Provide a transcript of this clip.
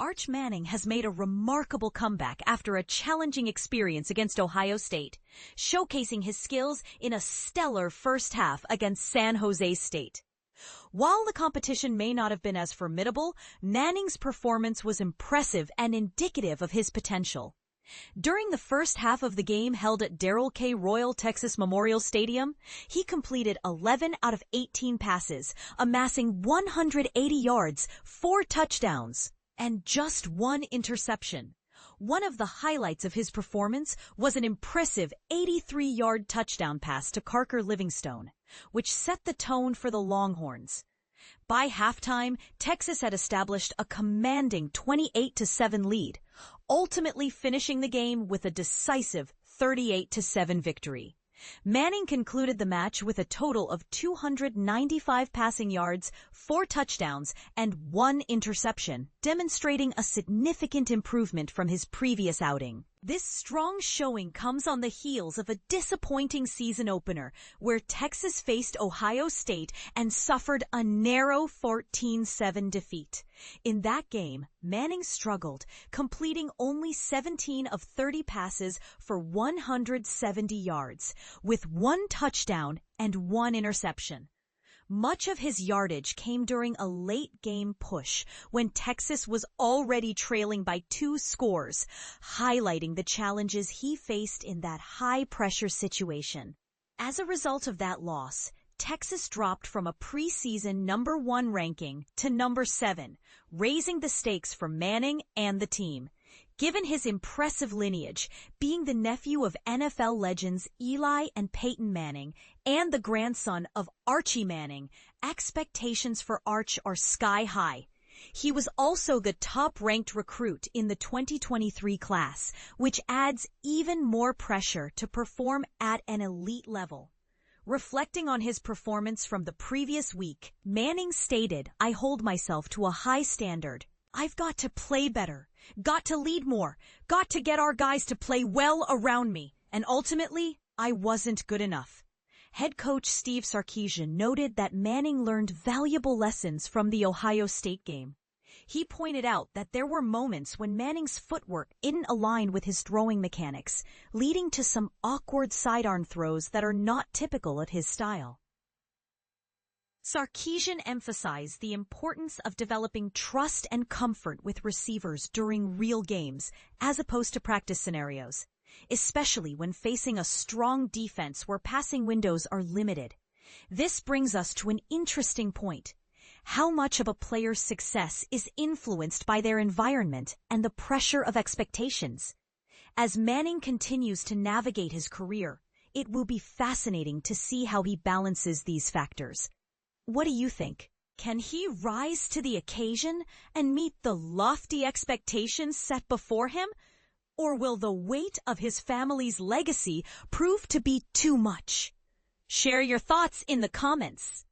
Arch Manning has made a remarkable comeback after a challenging experience against Ohio State, showcasing his skills in a stellar first half against San Jose State. While the competition may not have been as formidable, Manning's performance was impressive and indicative of his potential. During the first half of the game held at Darrell K. Royal Texas Memorial Stadium, he completed 11 out of 18 passes, amassing 180 yards, 4 touchdowns, and just 1 interception. One of the highlights of his performance was an impressive 83-yard touchdown pass to Carker Livingstone, which set the tone for the Longhorns. By halftime, Texas had established a commanding 28-7 lead, ultimately finishing the game with a decisive 38-7 victory. Manning concluded the match with a total of 295 passing yards, 4 touchdowns, and 1 interception, demonstrating a significant improvement from his previous outing. This strong showing comes on the heels of a disappointing season opener where Texas faced Ohio State and suffered a narrow 14-7 defeat. In that game, Manning struggled, completing only 17 of 30 passes for 170 yards, with 1 touchdown and 1 interception. Much of his yardage came during a late-game push when Texas was already trailing by 2 scores, highlighting the challenges he faced in that high-pressure situation. As a result of that loss, Texas dropped from a preseason number 1 ranking to number 7, raising the stakes for Manning and the team. Given his impressive lineage, being the nephew of NFL legends Eli and Peyton Manning and the grandson of Archie Manning, expectations for Arch are sky high. He was also the top-ranked recruit in the 2023 class, which adds even more pressure to perform at an elite level. Reflecting on his performance from the previous week, Manning stated, "I hold myself to a high standard. I've got to play better, got to lead more, got to get our guys to play well around me, and ultimately, I wasn't good enough." Head coach Steve Sarkisian noted that Manning learned valuable lessons from the Ohio State game. He pointed out that there were moments when Manning's footwork didn't align with his throwing mechanics, leading to some awkward sidearm throws that are not typical of his style. Sarkisian emphasized the importance of developing trust and comfort with receivers during real games, as opposed to practice scenarios, especially when facing a strong defense where passing windows are limited. This brings us to an interesting point. How much of a player's success is influenced by their environment and the pressure of expectations? As Manning continues to navigate his career, it will be fascinating to see how he balances these factors. What do you think? Can he rise to the occasion and meet the lofty expectations set before him? Or will the weight of his family's legacy prove to be too much? Share your thoughts in the comments.